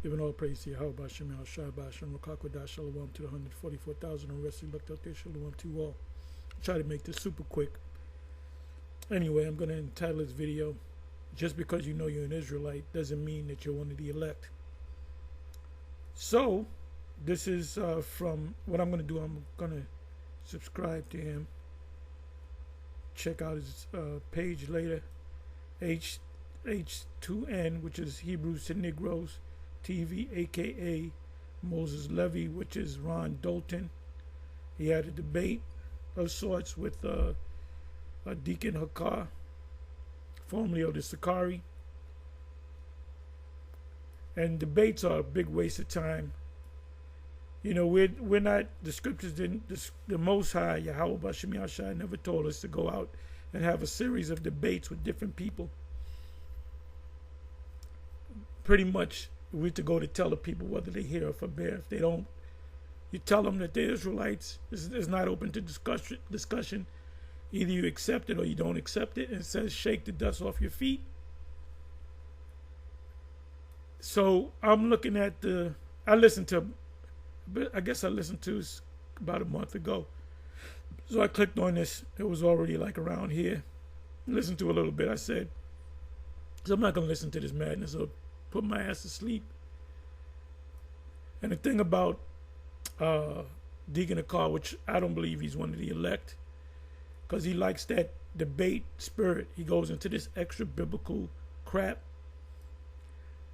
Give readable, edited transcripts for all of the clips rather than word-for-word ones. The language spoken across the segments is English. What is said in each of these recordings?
Giving all praise to Yahweh, Bashem, Yahshua, Bashem, Rakakwadash, Shalom to the 144,000 and rest who looked out there, Shalom to all. I'll try to make this super quick. Anyway, I'm going to entitle this video, Just Because You Know You're an Israelite Doesn't Mean That You're One of the Elect. So, this is from what I'm going to do. I'm going to subscribe to him. Check out his page later. H2N, which is Hebrews to Negroes TV, aka Moses Levy, which is Ron Dalton. He had a debate of sorts with Deacon Hakar, formerly of the Sakari. And debates are a big waste of time. You know, we're not, the scriptures didn't, the Most High, Yahweh Bashem Yahshua, never told us to go out and have a series of debates with different people. Pretty much, we're to go to tell the people whether they hear or forbear. If they don't, you tell them that they're Israelites. It's not open to discussion. Either you accept it or you don't accept it. And it says, shake the dust off your feet. So I'm looking at I listened to about a month ago. So I clicked on this. It was already like around here. Listened to a little bit. I said, so I'm not going to listen to this madness or put my ass to sleep. And the thing about Deacon Hakar, which I don't believe he's one of the elect, because he likes that debate spirit. He goes into this extra biblical crap.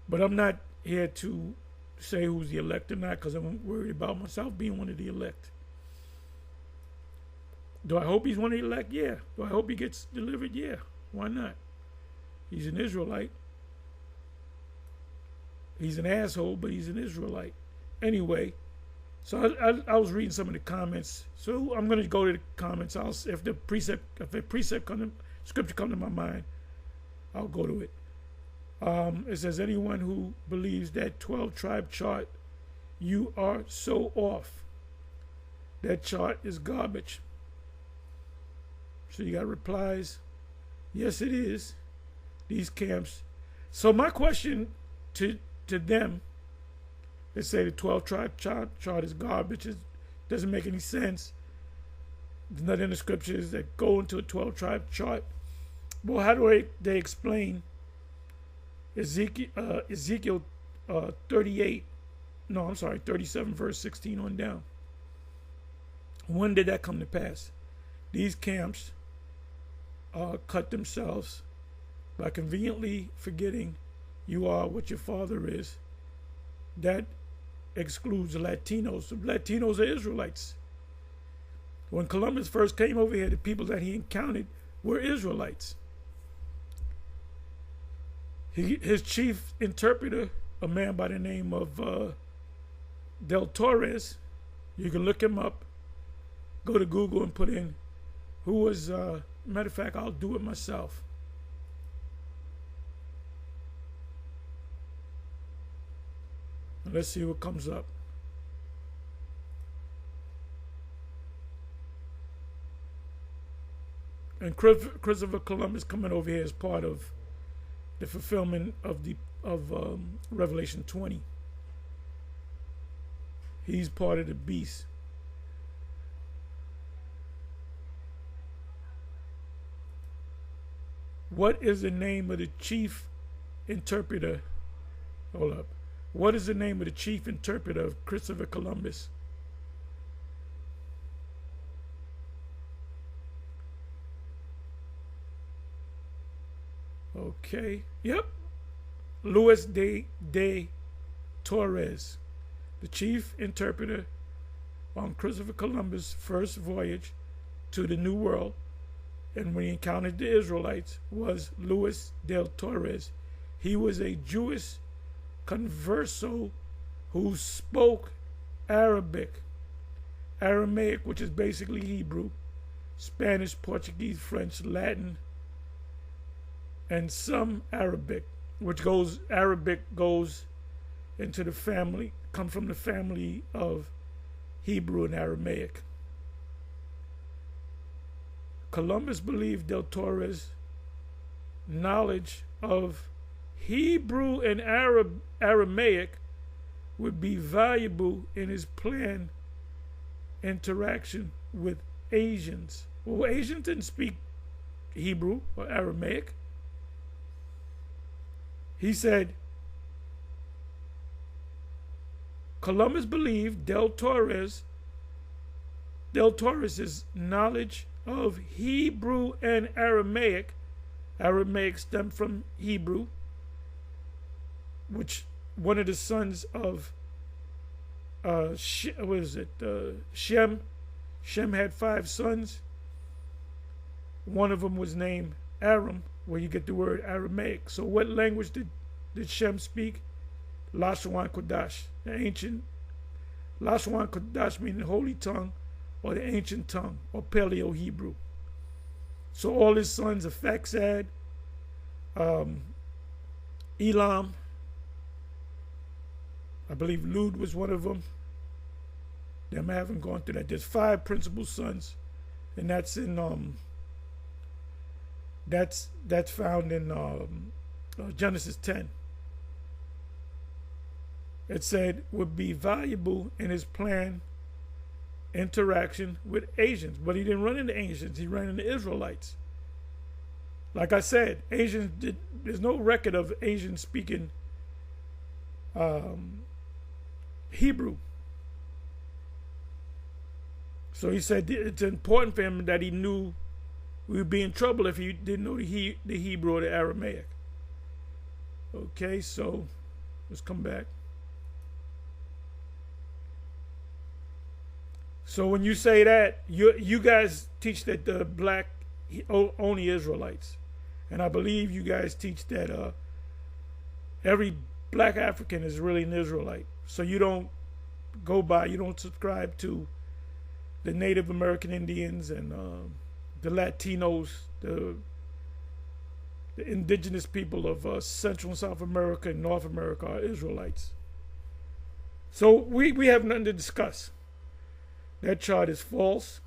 But I'm not here to say who's the elect or not, because I'm worried about myself being one of the elect. Do I hope he's one of the elect? Yeah. Do I hope he gets delivered? Yeah. Why not? He's an Israelite. He's an asshole, but he's an Israelite. Anyway, so I was reading some of the comments. So I'm going to go to the comments. If a scripture comes to my mind, I'll go to it. It says, anyone who believes that 12-tribe chart, you are so off. That chart is garbage. So you got replies. Yes, it is. These camps. So my question to them, they say the 12-tribe chart is garbage. It doesn't make any sense. There's nothing in the scriptures that go into a 12-tribe chart. Well, how do they explain Ezekiel 37, verse 16 on down? When did that come to pass? These camps cut themselves by conveniently forgetting you are what your father is. That excludes the Latinos. The Latinos are Israelites. When Columbus first came over here, the people that he encountered were Israelites. His chief interpreter, a man by the name of Del Torres, you can look him up. Go to Google and put in who was, matter of fact, I'll do it myself. Let's see what comes up. And Christopher Columbus coming over here as part of the fulfillment of Revelation 20. He's part of the beast. What is the name of the chief interpreter? Hold up. What is the name of the chief interpreter of Christopher Columbus? Okay. Yep. Luis de Torres, the chief interpreter on Christopher Columbus' first voyage to the New World, and when he encountered the Israelites, was Luis del Torres. He was a Jewish converso who spoke Aramaic, which is basically Hebrew, Spanish, Portuguese, French, Latin, and some Arabic, Arabic goes into the family, come from the family of Hebrew and Aramaic. Columbus believed Del Torres' knowledge of Hebrew and Aramaic would be valuable in his planned interaction with Asians. Well, Asians didn't speak Hebrew or Aramaic. He said, Columbus believed Del Torres's knowledge of Hebrew and Aramaic stemmed from Hebrew, which one of the sons of Shem. Shem had 5 sons. One of them was named Aram, where you get the word Aramaic. So what language did Shem speak? Lashon Kodash, the ancient Lashon Kodash, meaning holy tongue, or the ancient tongue, or Paleo Hebrew. So all his sons are Faxad, Elam, I believe Lud was one of them. Them I haven't gone through that. There's 5 principal sons, and that's in that's found in Genesis 10. It said would be valuable in his planned interaction with Asians, but he didn't run into Asians. He ran into Israelites. Like I said, there's no record of Asians speaking Hebrew. So he said it's important for him that he knew we would be in trouble if he didn't know the Hebrew or the Aramaic. Okay, so let's come back. So when you say that, you guys teach that the black only Israelites. And I believe you guys teach that every black African is really an Israelite. So you don't subscribe to the Native American Indians and the Latinos, the indigenous people of Central and South America and North America are Israelites. So we have nothing to discuss. That chart is false.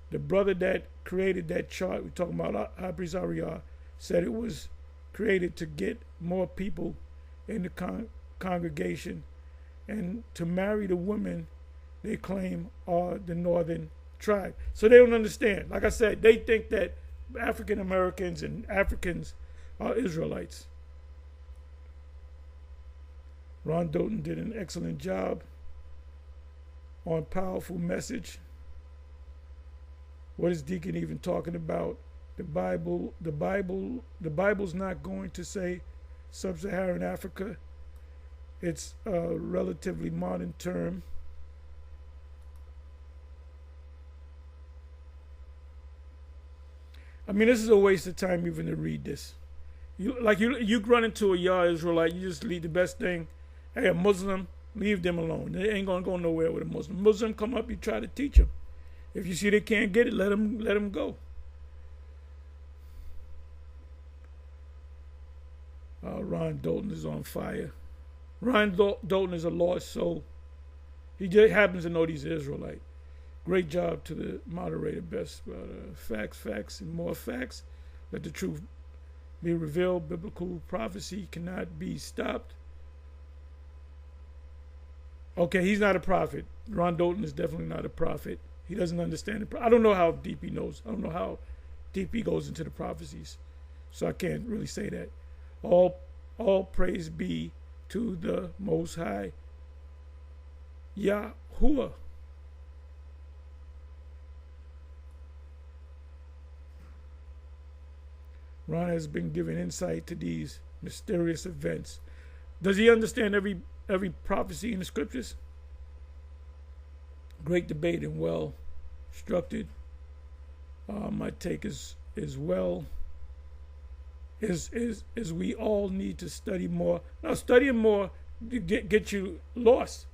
The brother that created that chart, we're talking about High Priest Ariah, said it was created to get more people in the congregation and to marry the women they claim are the northern tribe. So they don't understand. Like I said, they think that African Americans and Africans are Israelites. Ron Doughton did an excellent job on powerful message. What is Deacon even talking about? The Bible's not going to say sub-Saharan Africa. It's a relatively modern term. I mean, this is a waste of time even to read this. You run into a Yah Israelite, you just leave the best thing. Hey, a Muslim, leave them alone. They ain't gonna go nowhere with a Muslim. Muslim come up, you try to teach them. If you see they can't get it, let them go. Ron Doughton is on fire. Ron Doughton is a lost soul. He just happens to know he's an Israelite. Great job to the moderator, best. Facts, and more facts. Let the truth be revealed. Biblical prophecy cannot be stopped. Okay, he's not a prophet. Ron Doughton is definitely not a prophet. He doesn't understand it. I don't know how deep he knows. I don't know how deep he goes into the prophecies. So I can't really say that. All praise be to the Most High Yahuwah. Ron has been given insight to these mysterious events. Does he understand every prophecy in the scriptures? Great debate and well structured. My take is well. Is we all need to study more. Now, studying more get you lost.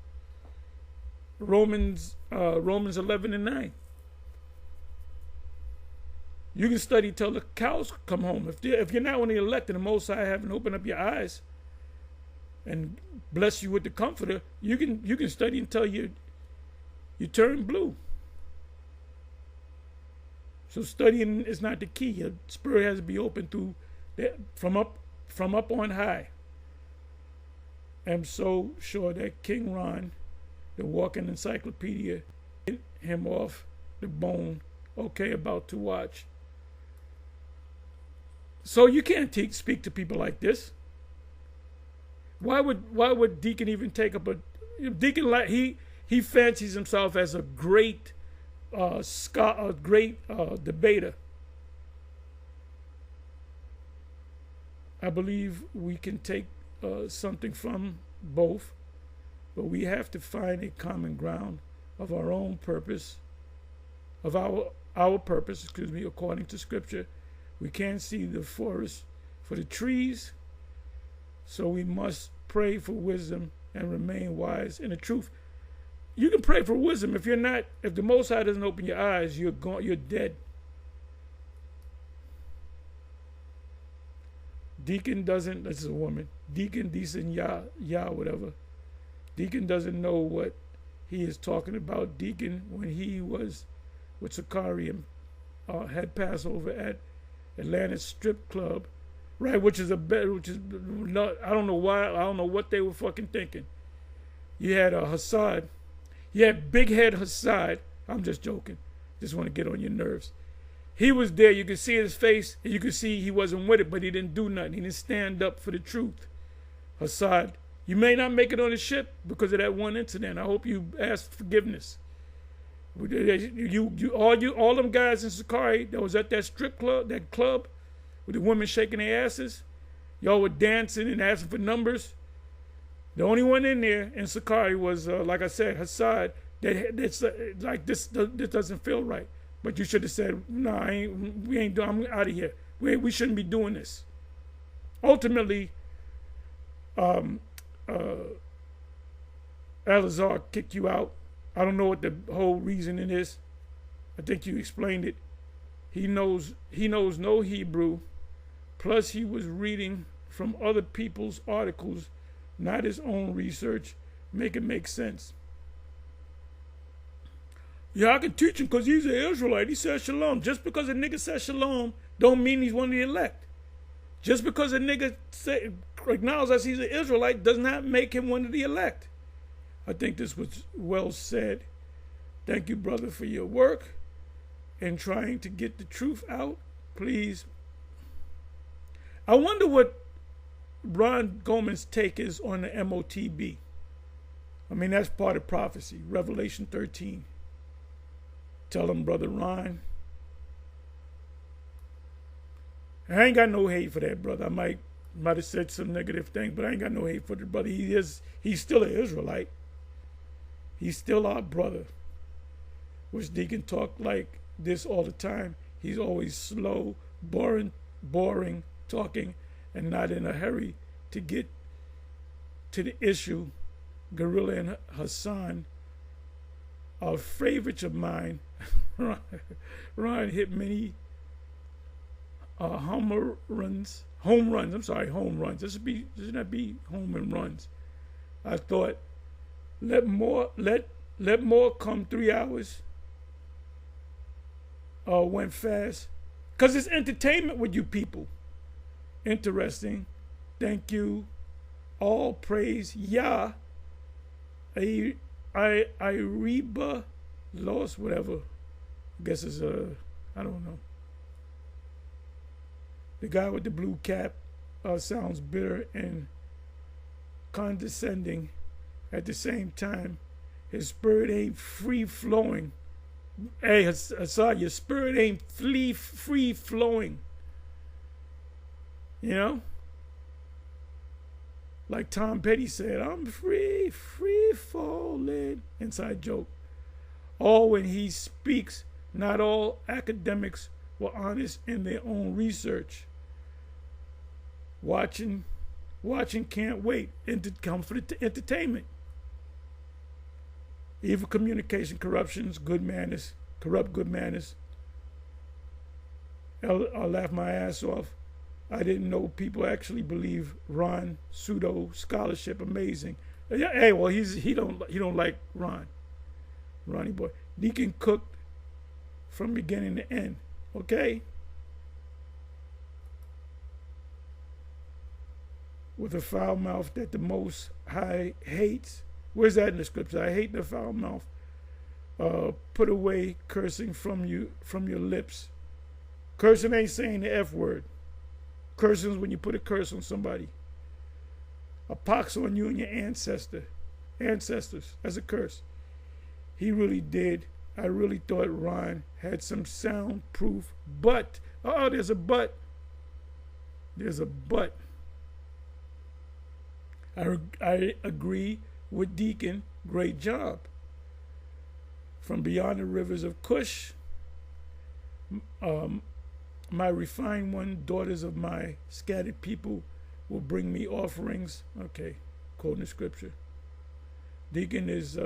Romans 11 and 9. You can study till the cows come home. If you're not one of the elect and the Most High haven't opened up your eyes and bless you with the Comforter, you can study until you turn blue. So studying is not the key. Your spirit has to be open from up on high. am so sure that King Ron, the walking encyclopedia, hit him off the bone. Okay, about to watch. So you can't speak to people like this. Why would Deacon even take up a Deacon? Like he fancies himself as a great a great debater. I believe we can take something from both, but we have to find a common ground of our own purpose, of our purpose, according to Scripture. We can't see the forest for the trees, so we must pray for wisdom and remain wise in the truth. You can pray for wisdom. If the Most High doesn't open your eyes, you're dead. Deacon doesn't, this is a woman, Deacon, whatever. Deacon doesn't know what he is talking about. Deacon, when he was with Sakari and had Passover at Atlanta's strip club, right, which is not, I don't know why, I don't know what they were fucking thinking. You had Hassad, you had Big Head Hassad, I'm just joking, just want to get on your nerves. He was there, you could see his face, and you could see he wasn't with it, but he didn't do nothing. He didn't stand up for the truth. Hassad, you may not make it on the ship because of that one incident. I hope you ask forgiveness. All them guys in Sakari that was at that strip club, that club, with the women shaking their asses, y'all were dancing and asking for numbers. The only one in there in Sakari was, like I said, Hassad. That's like this doesn't feel right. But you should have said, no, we ain't doing. I'm out of here. We shouldn't be doing this. Ultimately, Elazar kicked you out. I don't know what the whole reasoning is. I think you explained it. He knows no Hebrew. Plus, he was reading from other people's articles, not his own research. Make it make sense. Yeah, I can teach him because he's an Israelite. He says shalom. Just because a nigga says shalom don't mean he's one of the elect. Just because a nigga acknowledges he's an Israelite does not make him one of the elect. I think this was well said. Thank you, brother, for your work and trying to get the truth out. Please. I wonder what Ron Goldman's take is on the MOTB. I mean, that's part of prophecy, Revelation 13. Tell him, Brother Ron. I ain't got no hate for that brother. I might have said some negative things, but I ain't got no hate for the brother. He's still an Israelite. He's still our brother. Which Deacon talk like this all the time. He's always slow, boring talking, and not in a hurry to get to the issue. Gorilla and Hassan are favorites of mine. Ron hit many home runs. This should not be home and runs. I thought, let more come 3 hours. Went fast, cause it's entertainment with you people. Interesting. Thank you. All praise Yah. I Reba lost whatever. I guess it's I don't know. The guy with the blue cap sounds bitter and condescending at the same time. His spirit ain't free flowing. Hey, Hassad, your spirit ain't free flowing. You know? Like Tom Petty said, I'm free falling. Inside joke. All when he speaks, not all academics were honest in their own research. Watching can't wait. Come for the entertainment. Evil communication, corruptions, good manners, corrupt good manners. I'll laugh my ass off. I didn't know people actually believe Ron pseudo scholarship. Amazing. Hey, well he don't like Ron. Ronnie boy. Deacon cooked from beginning to end. Okay? with a foul mouth that the Most High hates. Where's that in the scripture? I hate the foul mouth. Put away cursing from your lips. Cursing ain't saying the F word. Cursing is when you put a curse on somebody. A pox on you and your ancestors. That's a curse. He really did. I really thought Ron had some soundproof, but there's a but. There's a but. I agree with Deacon. Great job. From beyond the rivers of Cush, my refined one, daughters of my scattered people, will bring me offerings. Okay, quoting the scripture. Deacon is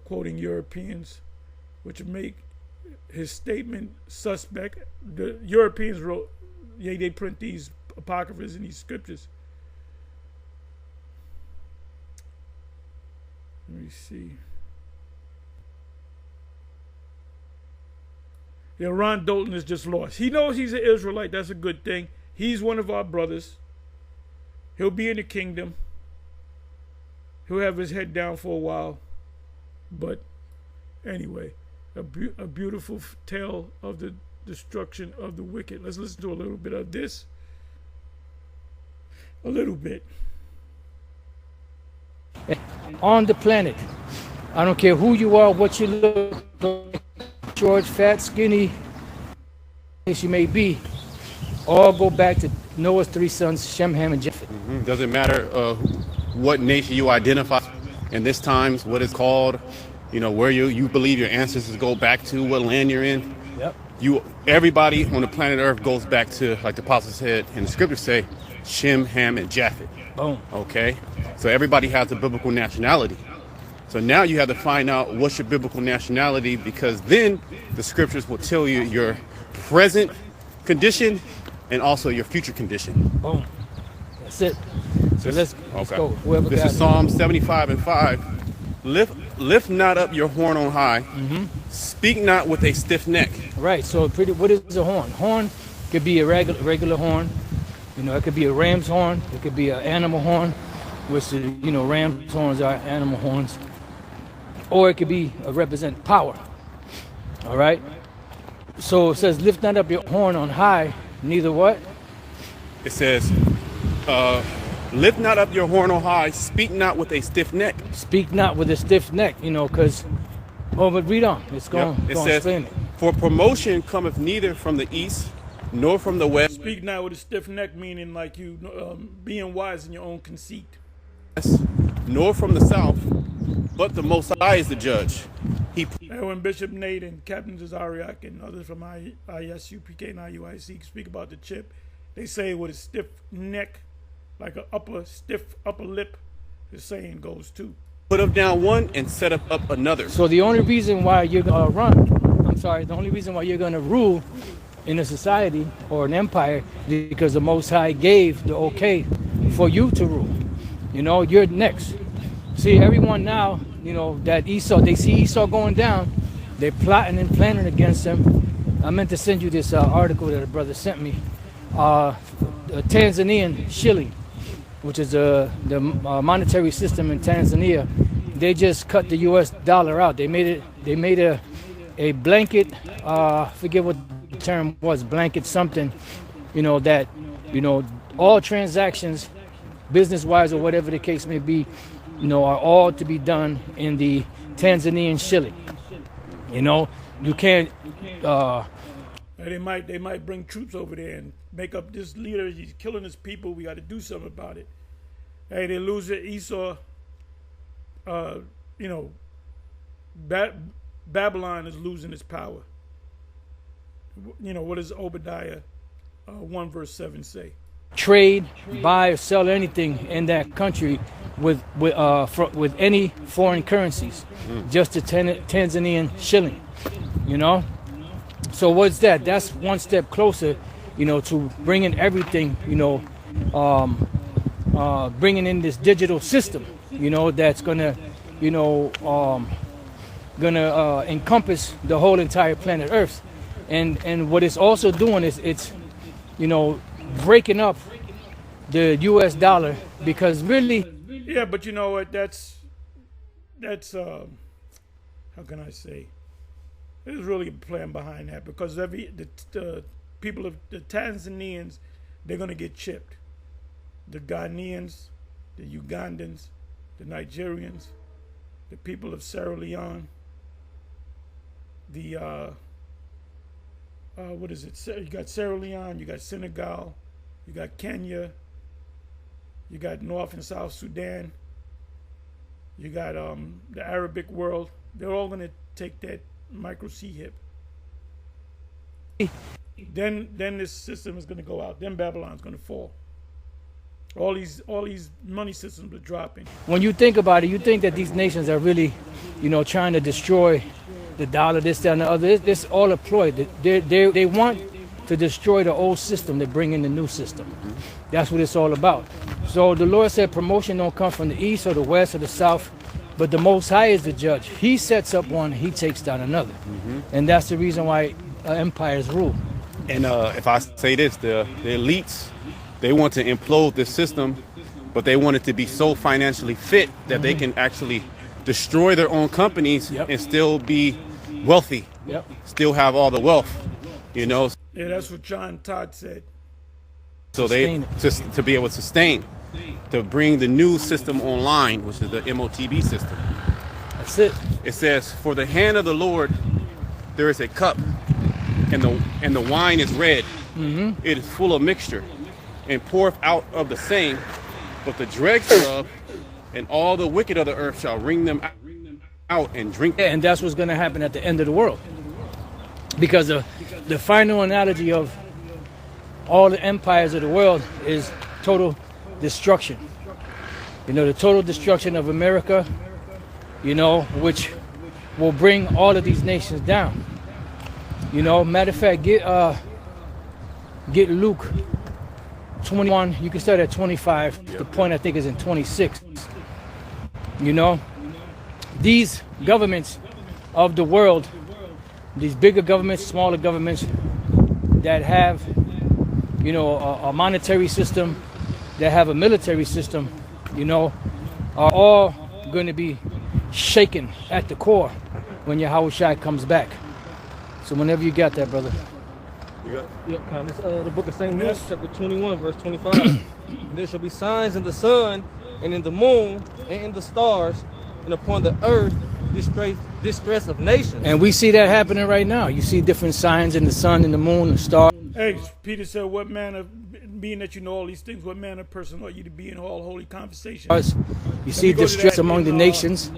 quoting Europeans, which make his statement suspect. The Europeans wrote, they print these apocryphas and these scriptures. Let me see. Yeah, Ron Dalton is just lost. He knows he's an Israelite. That's a good thing. He's one of our brothers. He'll be in the kingdom. He'll have his head down for a while. But anyway, a beautiful tale of the destruction of the wicked. Let's listen to a little bit of this. A little bit. On the planet, I don't care who you are, what you look like, short, fat, skinny, as you may be, all go back to Noah's three sons, Shem, Ham, and Japheth. Doesn't matter what nation you identify in this times, what it's called, where you believe your ancestors go back to, what land you're in. Yep. Everybody on the planet Earth goes back to, like the apostle said, and the scriptures say, Shem, Ham, and Japheth. Boom. Okay? So everybody has a biblical nationality. So now you have to find out what's your biblical nationality, because then the scriptures will tell you your present condition and also your future condition. Boom. That's it. So let's go. Whoever this got is Psalm 75:5. Lift not up your horn on high. Mm-hmm. Speak not with a stiff neck. Right. So what is a horn? Horn could be a regular horn. It could be a ram's horn. It could be an animal horn, which is, ram's horns are animal horns. Or it could be represent power. All right. So it says, lift not up your horn on high. Neither what? It says, lift not up your horn on high. Speak not with a stiff neck. Speak not with a stiff neck, because, but read on. It's going to explain it. For promotion cometh neither from the east nor from the west. Speak not with a stiff neck, meaning like you being wise in your own conceit. Nor from the south, but the Most High is the judge. When Bishop Nate and Captain Zariak and others from ISU, PK, and IUIC speak about the chip, they say with a stiff neck, like a stiff upper lip, the saying goes too. Put up down one and set up another. So the only reason why you're going to the only reason why you're going to rule in a society or an empire is because the Most High gave the okay for you to rule. You're next. See, everyone now, that Esau, they see Esau going down, they're plotting and planning against him. I meant to send you this article that a brother sent me. Tanzanian shilling, which is the monetary system in Tanzania, they just cut the U.S. dollar out. They made a blanket, forget what the term was, blanket something, that, all transactions, business-wise or whatever the case may be, are all to be done in the Tanzanian shilling. You can't. They might bring troops over there and make up this leader. He's killing his people. We got to do something about it. Hey, they lose it. Esau. Babylon is losing its power. What does Obadiah 1:7 say? Trade, buy or sell anything in that country with any foreign currencies, just the Tanzanian shilling, So what's that? That's one step closer, to bringing everything, bringing in this digital system, that's gonna encompass the whole entire planet Earth, and what it's also doing is it's, breaking up the U.S. dollar, because really, Yeah, but you know what? That's how can I say? There's really a plan behind that because the people of the Tanzanians, they're gonna get chipped. The Ghanaians, the Ugandans, the Nigerians, the people of Sierra Leone, the what is it? You got Sierra Leone, you got Senegal, you got Kenya, you got North and South Sudan, you got the Arabic world. They're all gonna take that micro C hip. Then this system is gonna go out. Then Babylon's gonna fall. All these money systems are dropping. when you think about it, you think that these nations are really, trying to destroy the dollar, this, that, and the other. This all a ploy. They want to destroy the old system to bring in the new system. That's what it's all about. So the Lord said promotion don't come from the east or the west or the south, but the Most High is the judge. He sets up one, he takes down another. And that's the reason why empires rule. And if I say this, the elites, they want to implode this system, but they want it to be so financially fit that they can actually destroy their own companies and still be wealthy, still have all the wealth, Yeah, that's what John Todd said. So they to be able to sustain, to bring the new system online, which is the MOTB system. That's it. It says, "For the hand of the Lord there is a cup, and the wine is red. It is full of mixture, and poureth out of the same. But the dregs thereof, and all the wicked of the earth shall wring them out and drink." And that's what's going to happen at the end of the world. Because the final analogy of all the empires of the world is total destruction. The total destruction of America, which will bring all of these nations down. Matter of fact, get Luke 21. You can start at 25. The point I think is in 26. These governments of the world, these bigger governments, smaller governments that have, a monetary system, that have a military system, are all going to be shaken at the core when Yahushua comes back. So whenever you got that, brother. Yep, Con. It's the book of St. Luke, chapter 21, verse 25. There shall be signs in the sun, and in the moon, and in the stars, and upon the earth, distress of nations. And we see that happening right now. You see different signs in the sun, in the moon, the stars. Hey, Peter said, "What manner, being that you know all these things, what manner of person ought you to be in all holy conversation?" You see distress among the nations.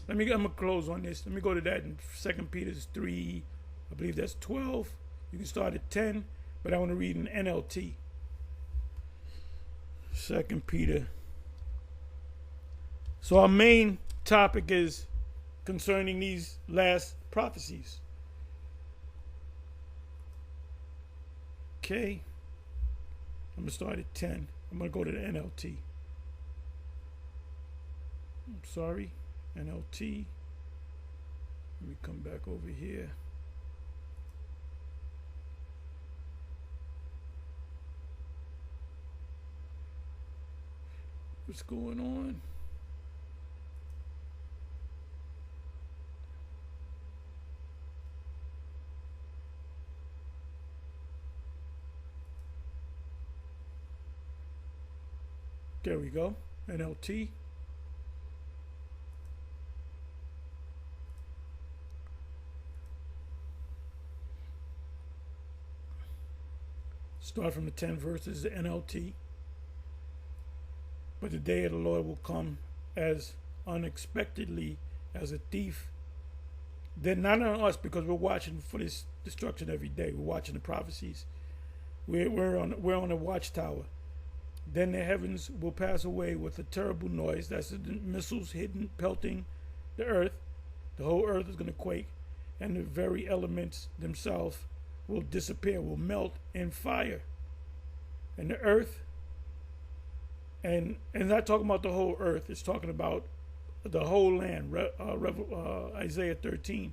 I'm gonna close on this. Let me go to that in 2 Peter 3. I believe that's 12. You can start at 10, but I want to read in NLT. 2 Peter. So our main topic is concerning these last prophecies. Okay. I'm going to start at 10. I'm going to go to the NLT. I'm sorry. NLT. Let me come back over here. What's going on? There we go. NLT. Start from the 10 verses, the NLT. But the day of the Lord will come as unexpectedly as a thief. Then not on us, because we're watching for this destruction every day. We're watching the prophecies. We're on a watchtower. Then the heavens will pass away with a terrible noise. That's the missiles hitting, pelting the earth. The whole earth is going to quake, and the very elements themselves will disappear, will melt in fire. And the earth, and not talking about the whole earth, it's talking about the whole land, Isaiah 13.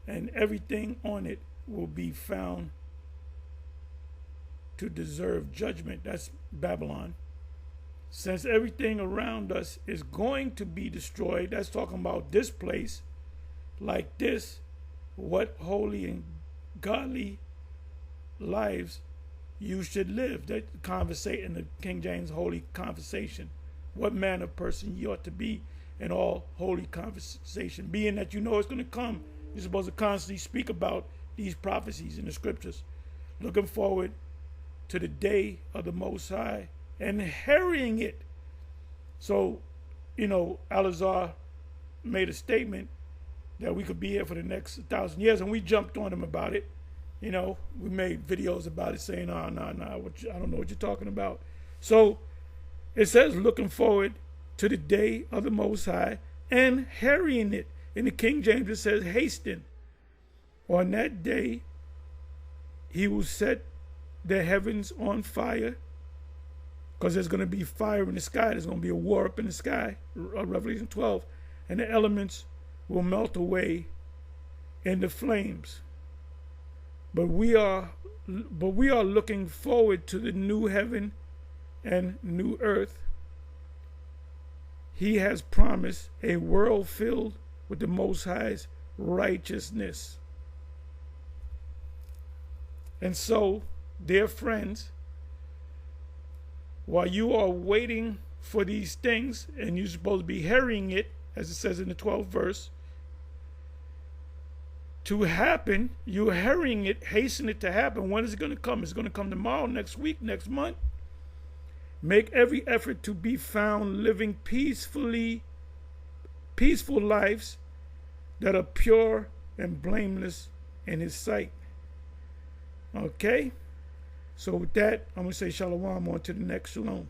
And everything on it will be found to deserve judgment. That's Babylon. Since everything around us is going to be destroyed, that's talking about this place, like this, what holy and godly lives you should live. That conversate in the King James holy conversation. What manner of person you ought to be in all holy conversation. Being that you know it's going to come, you're supposed to constantly speak about these prophecies in the scriptures. Looking forward to the day of the Most High and hurrying it. So, Alazar made a statement that we could be here for the next 1,000 years, and we jumped on him about it. We made videos about it saying, I don't know what you're talking about. So it says, looking forward to the day of the Most High and hurrying it. In the King James, it says, hasten. On that day, he will set the heavens on fire, because there's going to be fire in the sky. There's going to be a war up in the sky, Revelation 12. And the elements will melt away in the flames. But we are looking forward to the new heaven and new earth. He has promised a world filled with the Most High's righteousness. And so, dear friends, while you are waiting for these things, and you're supposed to be hurrying it, as it says in the 12th verse, to happen, you're hurrying it, hasten it to happen. When is it going to come? It's going to come tomorrow, next week, next month. Make every effort to be found living peaceful lives that are pure and blameless in His sight. Okay? So with that, I'm going to say shalom on to the next shalom.